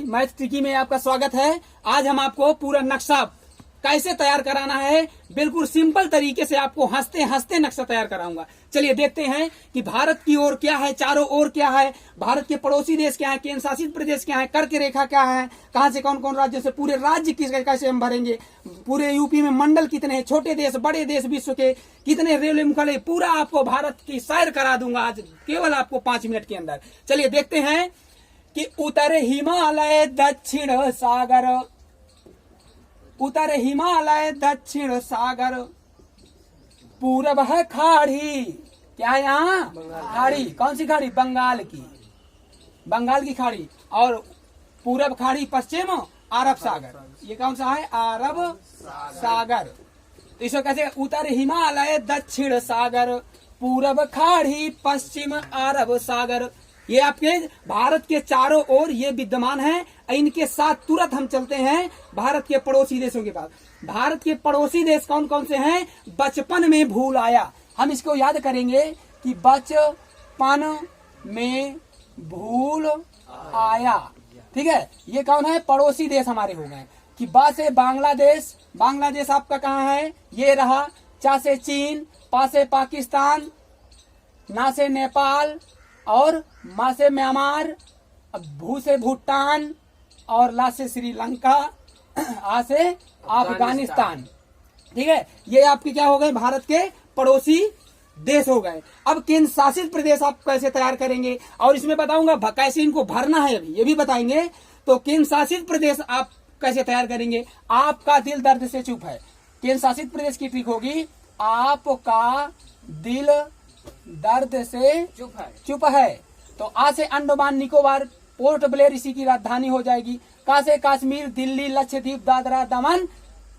Math tricky में आपका स्वागत है। आज हम आपको पूरा नक्शा कैसे तैयार कराना है, बिल्कुल सिंपल तरीके से आपको हंसते हंसते नक्शा तैयार कराऊंगा। चलिए देखते हैं कि भारत की ओर क्या है, चारों ओर क्या है, भारत के पड़ोसी देश क्या है, केंद्र शासित प्रदेश क्या है, कर्क रेखा क्या है, कहां से कौन कौन राज्यों से, पूरे राज्य कैसे हम भरेंगे, पूरे यूपी में मंडल कितने हैं, छोटे देश बड़े देश विश्व के कितने, रेलवे मुख्यालय, पूरा आपको भारत की सैर करा दूंगा आज केवल आपको 5 मिनट के अंदर। चलिए देखते हैं कि उत्तर हिमालय दक्षिण सागर, उत्तर हिमालय दक्षिण सागर, पूरब है खाड़ी, क्या है यहाँ खाड़ी, कौन सी खाड़ी, बंगाल की, बंगाल की खाड़ी, और पूरब खाड़ी, पश्चिम अरब सागर, ये कौन सा है, अरब सागर। तो इसको कैसे, उत्तर हिमालय दक्षिण सागर, पूरब खाड़ी, पश्चिम अरब सागर, ये आपके भारत के चारों ओर ये विद्यमान है। इनके साथ तुरंत हम चलते हैं भारत के पड़ोसी देशों के पास। भारत के पड़ोसी देश कौन कौन से हैं, बचपन में भूल आया, हम इसको याद करेंगे कि बचपन में भूल आया, ठीक है। ये कौन है, पड़ोसी देश हमारे हो गए। कि बा से बांग्लादेश, बांग्लादेश आपका कहाँ है, ये रहा। चा से चीन, पा से पाकिस्तान, ना से नेपाल, और मा से म्यांमार, भू से भूटान, और ला से श्रीलंका, आ से अफगानिस्तान, ठीक है। ये आपके क्या हो गए, भारत के पड़ोसी देश हो गए। अब केंद्र शासित प्रदेश आप कैसे तैयार करेंगे, और इसमें बताऊंगा कैसे इनको भरना है, अभी ये भी बताएंगे। तो केंद्र शासित प्रदेश आप कैसे तैयार करेंगे, आपका दिल दर्द से चुप है। केंद्र शासित प्रदेश की ट्रिक होगी, आपका दिल दर्द से चुप है। तो आ से अंडमान निकोबार, पोर्ट ब्लेयर इसी की राजधानी हो जाएगी। का से कश्मीर, दिल्ली, लक्षद्वीप, दादरा दमन,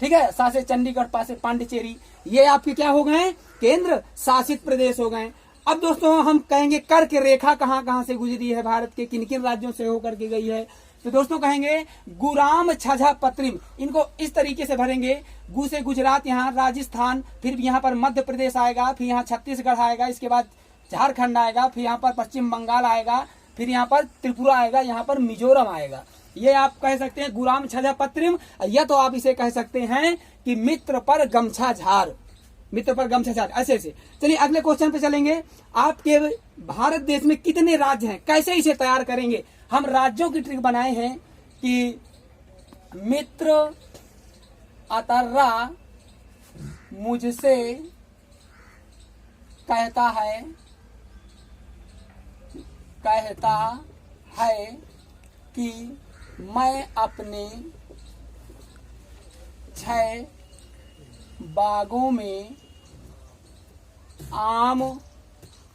ठीक है। सा से चंडीगढ़, पा से पांडिचेरी, ये आपके क्या हो गए, केंद्र शासित प्रदेश हो गए। अब दोस्तों हम कहेंगे कर्क रेखा कहाँ कहाँ से गुजरी है, भारत के किन किन राज्यों से होकर के गई है। तो दोस्तों कहेंगे गुराम छझा पत्रिम, इनको इस तरीके से भरेंगे। गु से गुजरात, यहाँ राजस्थान, फिर यहाँ पर मध्य प्रदेश आएगा, फिर यहाँ छत्तीसगढ़ आएगा, इसके बाद झारखंड आएगा, फिर यहाँ पर पश्चिम बंगाल आएगा, फिर यहाँ पर त्रिपुरा आएगा, यहाँ पर मिजोरम आएगा। ये आप कह सकते हैं गुराम छझा पत्रिम, या तो आप इसे कह सकते हैं कि मित्र पर गमछा झार, मित्र पर गमछा झार, ऐसे ऐसे। चलिए अगले क्वेश्चन पे चलेंगे। आपके भारत देश में कितने राज्य हैं, कैसे इसे तैयार करेंगे। हम राज्यों की ट्रिक बनाए हैं कि मित्र अतर्रा मुझसे कहता है कि मैं अपने 6 बागों में आम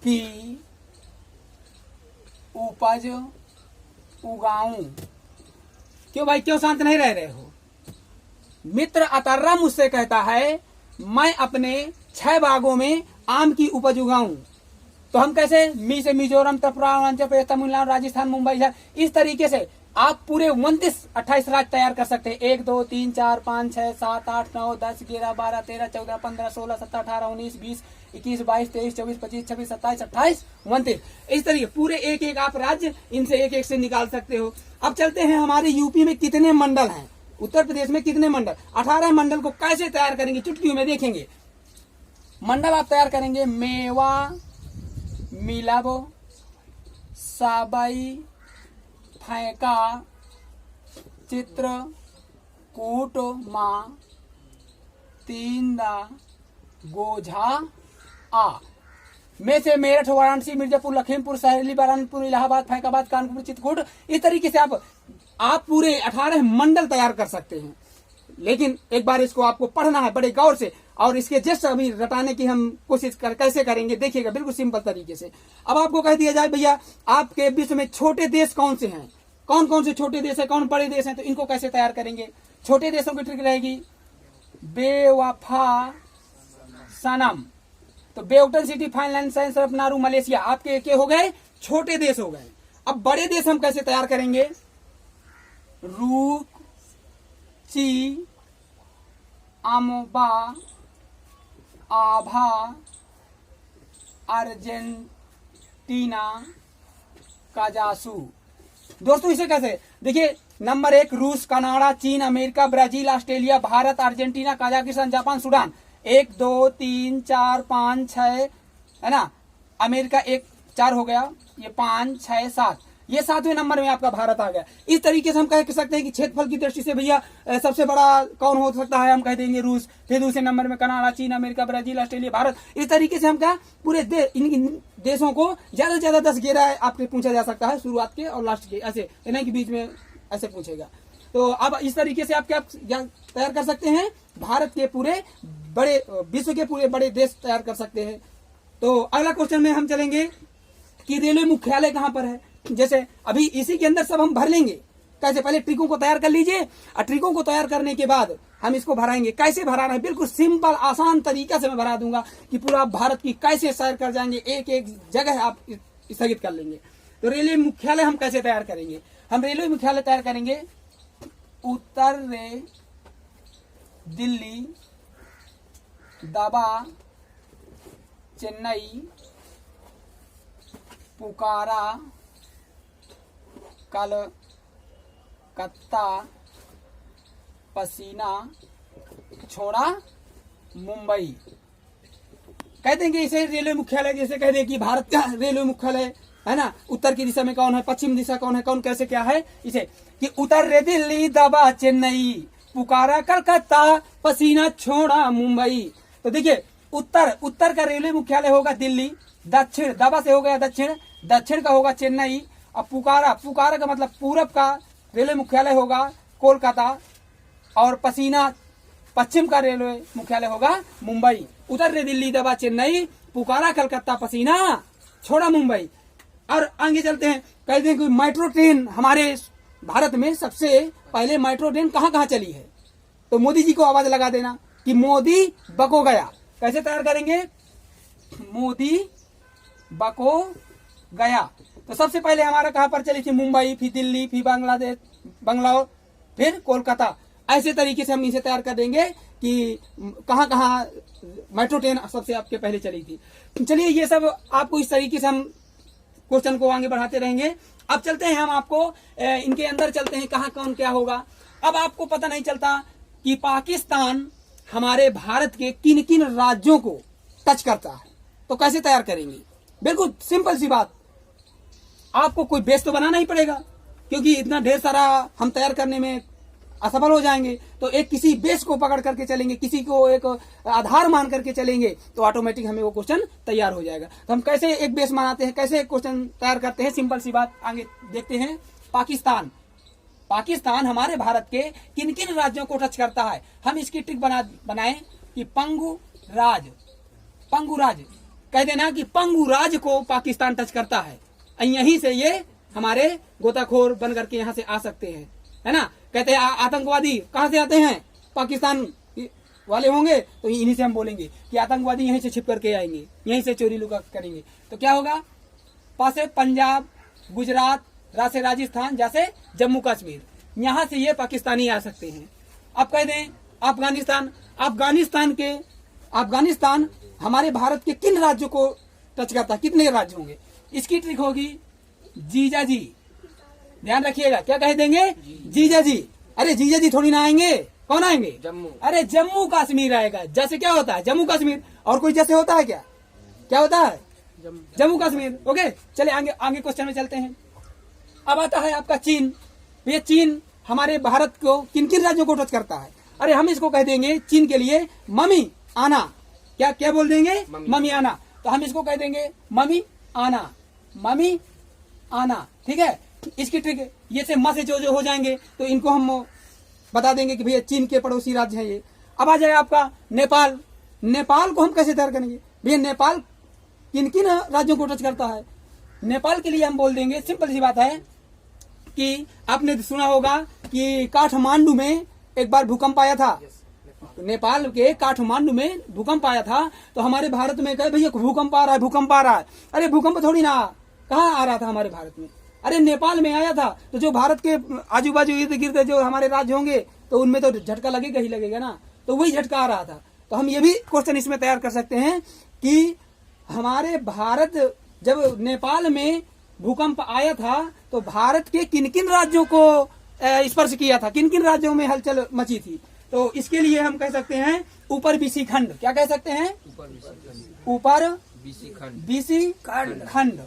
की उपज उगाऊं। क्यों भाई, क्यों शांत नहीं रह रहे हो। मित्र अतर्रा मुझसे कहता है मैं अपने 6 बागों में आम की उपज उगाऊं। तो हम कैसे, मी से मिजोरम, त्रिपुरा, अरुणाचल प्रदेश, तमिलनाडु, राजस्थान, मुंबई, इस तरीके से आप पूरे 29-28 राज्य तैयार कर सकते हैं। 1 2 3 4 5 6 7 8 9 10 11 12 13 14 15 16 17 18 19 20 21 22 23 24 25 26 27 28 29, इस तरीके पूरे एक एक आप राज्य इनसे एक एक से निकाल सकते हो। अब चलते हैं हमारे यूपी में कितने मंडल हैं, उत्तर प्रदेश में कितने मंडल, 18 मंडल को कैसे तैयार करेंगे चुटकियों में देखेंगे। मंडल आप तैयार करेंगे, मेवा, मिलब, साबई, फैका, चित्र, कूट, माँ, तींदा, गोझा, आ। में से मेरठ, वाराणसी, मिर्जापुर, लखीमपुर, सहेली, बरहानपुर, इलाहाबाद, फैकाबाद, कानपुर, चित्रकूट, इस तरीके से आप पूरे 18 मंडल तैयार कर सकते हैं। लेकिन एक बार इसको आपको पढ़ना है बड़े गौर से, और इसके जस्ट अभी रटाने की हम कोशिश कैसे करेंगे देखिएगा, बिल्कुल सिंपल तरीके से। अब आपको कह दिया जाए भैया आपके विश्व में छोटे देश कौन से हैं, कौन कौन से छोटे देश है, कौन बड़े देश हैं, तो इनको कैसे तैयार करेंगे। छोटे देशों की ट्रिक रहेगी, बेवफा सनम, तो बेउटन city, फाइनलैंड, science of Naru, Malaysia, आपके के हो गए छोटे देश हो गए। अब बड़े देश हम कैसे तैयार करेंगे, रूक, ची, अम्बा, आभा, अर्जेंटीना, काजासू। दोस्तों इसे कैसे, देखिए नंबर 1 रूस, कनाडा, चीन, America, Brazil, Australia, Bharat, Argentina, Kazakhstan, Japan, Sudan. 1 2 3 4 5 6 है ना। अमेरिका 1 4 हो गया, ये 5 6 7, ये 7वें नंबर में आपका भारत आ गया। इस तरीके से हम कह सकते हैं कि क्षेत्रफल की दृष्टि से भैया सबसे बड़ा कौन हो सकता है, हम कह देंगे रूस। फिर दूसरे नंबर में कनाडा, चीन, अमेरिका, ब्राजील, ऑस्ट्रेलिया, भारत। इस तरीके से हम क्या पूरे इन देशों को ज्यादा से ज्यादा 10 घेरा आपसे पूछा जा सकता है, शुरुआत के और लास्ट के, ऐसे नहीं कि बीच में ऐसे पूछेगा। तो अब इस तरीके से आप क्या तैयार कर सकते हैं, भारत के पूरे बड़े, विश्व के पूरे बड़े देश तैयार कर सकते हैं। तो अगला क्वेश्चन में हम चलेंगे कि रेलवे मुख्यालय कहाँ पर है। जैसे अभी इसी के अंदर सब हम भर लेंगे। कैसे, पहले ट्रिकों को तैयार कर लीजिए और ट्रिकों को तैयार करने के बाद हम इसको भराएंगे। कैसे भराना है, बिल्कुल सिंपल आसान तरीका से मैं भरा दूंगा कि पूरा भारत की कैसे सैर कर जाएंगे, एक एक जगह आप स्थगित कर लेंगे। तो रेलवे मुख्यालय हम कैसे तैयार करेंगे, हम रेलवे मुख्यालय तैयार करेंगे उत्तर रे दिल्ली, दबा, चेन्नई, पुकारा, कलकत्ता, पसीना, छोड़ा, मुंबई। कह देंगे इसे रेलवे मुख्यालय। जैसे कह दें कि भारत का रेलवे मुख्यालय है ना, उत्तर की दिशा में कौन है, पश्चिम दिशा कौन है, कौन कैसे क्या है, इसे कि उत्तर रे दिल्ली, दबा चेन्नई, पुकारा कलकत्ता, पसीना छोड़ा मुंबई। तो देखिए उत्तर का रेलवे मुख्यालय होगा दिल्ली, दक्षिण दबा से हो गया दक्षिण का होगा चेन्नई, और पुकारा का मतलब पूरब का रेलवे मुख्यालय होगा कोलकाता, और पसीना पश्चिम का रेलवे मुख्यालय होगा मुंबई। उत्तर रे दिल्ली, दबा चेन्नई, पुकारा कलकत्ता, पसीना छोड़ा मुंबई। और आगे चलते हैं, कह दें कि मेट्रो ट्रेन हमारे भारत में सबसे पहले मेट्रो ट्रेन कहाँ कहाँ चली है। तो मोदी जी को आवाज लगा देना कि मोदी बको गया। कैसे तैयार करेंगे, मोदी बको गया। तो सबसे पहले हमारा कहाँ पर चली थी, मुंबई, फिर दिल्ली, फिर बंगलौर, फिर कोलकाता। ऐसे तरीके से हम इसे तैयार कर देंगे कि कहाँ कहाँ मेट्रो ट्रेन सबसे आपके पहले चली थी। चलिए ये सब आपको इस तरीके से हम क्वेश्चन को आगे बढ़ाते रहेंगे। अब चलते हैं हम आपको इनके अंदर चलते हैं, कहाँ कौन क्या होगा। अब आपको पता नहीं चलता कि पाकिस्तान हमारे भारत के किन किन राज्यों को टच करता है। तो कैसे तैयार करेंगे, बिल्कुल सिंपल सी बात, आपको कोई बेस तो बनाना ही पड़ेगा, क्योंकि इतना ढेर सारा हम तैयार करने में असफल हो जाएंगे। तो एक किसी बेस को पकड़ करके चलेंगे, किसी को एक आधार मान करके चलेंगे, तो ऑटोमेटिक हमें वो क्वेश्चन तैयार हो जाएगा। तो हम कैसे एक बेस बनाते हैं, कैसे एक क्वेश्चन तैयार करते हैं, सिंपल सी बात आगे देखते हैं। पाकिस्तान हमारे भारत के किन किन राज्यों को टच करता है। हम इसकी ट्रिक बनाएं कि पंगु राज कह देना कि पंगु राज को पाकिस्तान टच करता है। यहीं से ये हमारे गोताखोर बन करके यहाँ से आ सकते हैं, है ना। कहते हैं आतंकवादी कहाँ से आते हैं, पाकिस्तान वाले होंगे, तो इन्हीं से हम बोलेंगे कि आतंकवादी यहीं से छिप करके आएंगे, यहीं से चोरी लुका करेंगे। तो क्या होगा, पासे पंजाब, गुजरात, रासे राजस्थान, जैसे जम्मू कश्मीर, यहाँ से ये पाकिस्तानी आ सकते हैं। अब कह दें अफगानिस्तान हमारे भारत के किन राज्यों को टच करता है, कितने राज्य होंगे। इसकी ट्रिक होगी जीजा जी, ध्यान रखिएगा, क्या कह देंगे, जीजा जी। अरे जीजा जी थोड़ी ना आएंगे, कौन आएंगे, जम्मू। अरे जम्मू कश्मीर आएगा। जैसे क्या होता है, जम्मू कश्मीर, और कोई जैसे होता है क्या होता है, जम्मू कश्मीर। ओके, चले आगे क्वेश्चन में चलते हैं। अब आता है आपका चीन। ये चीन हमारे भारत को किन किन राज्यों को टच करता है। अरे हम इसको कह देंगे चीन के लिए मम्मी आना। क्या बोल देंगे, मम्मी आना। तो हम इसको कह देंगे मम्मी आना, ठीक है। इसकी ट्रिक ये से म से जो हो जाएंगे, तो इनको हम बता देंगे कि भैया चीन के पड़ोसी राज्य है ये। अब आ जाए आपका नेपाल को हम कैसे तैयार करेंगे, भैया नेपाल किन किन राज्यों को टच करता है। नेपाल के लिए हम बोल देंगे, सिंपल सी बात है कि आपने सुना होगा कि काठमांडू में एक बार भूकंप आया था। नेपाल के काठमांडू में भूकंप आया था, तो हमारे भारत में कहे भैया भूकंप आ रहा है। अरे भूकंप थोड़ी ना, कहाँ आ रहा था हमारे भारत में, अरे नेपाल में आया था। तो जो भारत के आजू बाजू इर्द गिर्द जो हमारे राज्य होंगे, तो उनमें तो झटका लगेगा ही लगेगा ना, तो वही झटका आ रहा था। तो हम ये भी क्वेश्चन इसमें तैयार कर सकते हैं कि हमारे भारत जब नेपाल में भूकंप आया था, तो भारत के किन किन राज्यों को स्पर्श किया था, किन किन राज्यों में हलचल मची थी। तो इसके लिए हम कह सकते हैं ऊपर बीसी खंड। क्या कह सकते हैं? ऊपर बीसी खंड।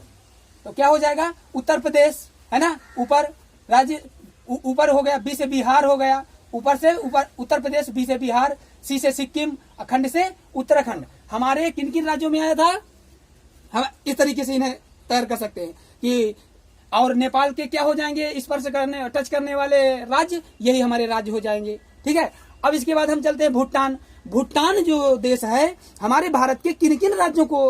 तो क्या हो जाएगा? उत्तर प्रदेश है ना, ऊपर राज्य ऊपर हो गया, बी से बिहार हो गया, ऊपर से ऊपर उत्तर प्रदेश, बी से बिहार, सी से सिक्किम, खंड से उत्तराखंड। हमारे किन किन राज्यों में आया था? हम इस तरीके से इन्हें तैयार कर सकते हैं कि और नेपाल के क्या हो जाएंगे स्पर्श करने टच करने वाले राज्य, यही हमारे राज्य हो जाएंगे। ठीक है। अब इसके बाद हम चलते हैं भूटान। भूटान जो देश है हमारे भारत के किन किन राज्यों को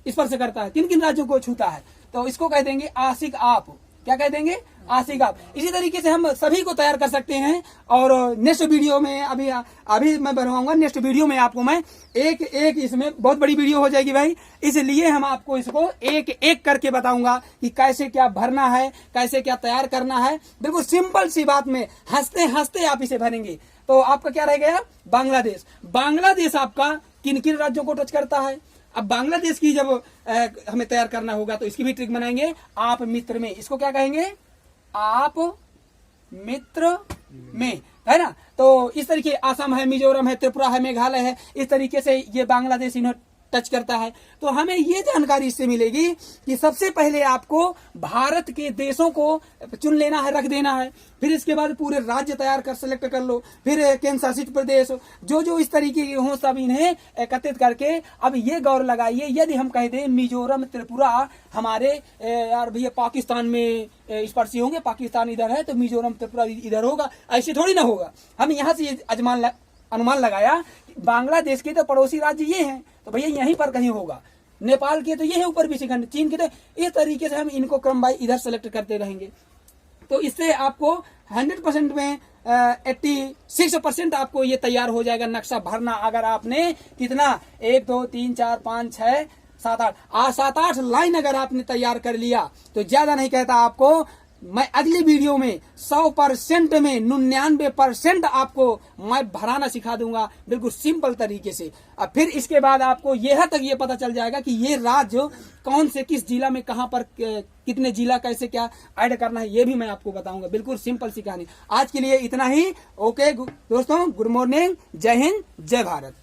स्पर्श करता है, किन किन राज्यों को छूता है, तो इसको कह देंगे आसिक आप। क्या कह देंगे? आसिक आप। इसी तरीके से हम सभी को तैयार कर सकते हैं। और नेक्स्ट वीडियो में अभी मैं बनवाऊंगा, नेक्स्ट वीडियो में आपको मैं एक एक इसमें बहुत बड़ी वीडियो हो जाएगी भाई, इसलिए हम आपको इसको एक एक करके बताऊंगा कि कैसे क्या भरना है, कैसे क्या तैयार करना है। बिल्कुल सिंपल सी बात में हंसते हंसते आप इसे भरेंगे। तो आपका क्या रह गया? बांग्लादेश। बांग्लादेश आपका किन किन राज्यों को टच करता है? अब बांग्लादेश की जब हमें तैयार करना होगा तो इसकी भी ट्रिक बनाएंगे। आप मित्र में, इसको क्या कहेंगे? आप मित्र में, है ना। तो इस तरीके असम है, मिजोरम है, त्रिपुरा है, मेघालय है, इस तरीके से ये बांग्लादेश इन्हें टच करता है। तो हमें ये जानकारी इससे मिलेगी कि सबसे पहले आपको भारत के देशों को चुन लेना है, रख देना है। फिर इसके बाद पूरे राज्य तैयार कर सेलेक्ट कर लो, फिर केंद्र शासित प्रदेश जो जो इस तरीके के हों सब इन्हें एकत्रित करके अब ये गौर लगाइए, यदि हम कह दें मिजोरम त्रिपुरा हमारे यार भैया पाकिस्तान में स्पर्शी होंगे, पाकिस्तान इधर है तो मिजोरम त्रिपुरा इधर होगा, ऐसे थोड़ी ना होगा। हम यहाँ से अनुमान लगाया बांग्लादेश के तो पड़ोसी राज्य ये हैं तो भैया यहीं पर कहीं होगा, नेपाल के तो ये है ऊपर बीसी खंड, चीन के तो इस तरीके से हम इनको क्रम बाई इधर सेलेक्ट करते रहेंगे। तो इससे आपको 100% में 86% आपको ये तैयार हो जाएगा नक्शा भरना। अगर आपने कितना 1 2 3 4 5 6 7 8 लाइन अगर आपने तैयार कर लिया तो ज्यादा नहीं कहता आपको, मैं अगली वीडियो में 100% में 99% आपको मैं भराना सिखा दूंगा बिल्कुल सिंपल तरीके से। अब फिर इसके बाद आपको यह तक ये पता चल जाएगा कि ये राज्य कौन से किस जिला में कहां पर कितने जिला कैसे क्या ऐड करना है, ये भी मैं आपको बताऊंगा। बिल्कुल सिंपल सी कहानी। आज के लिए इतना ही। ओके दोस्तों, गुड मॉर्निंग, जय हिंद, जय भारत।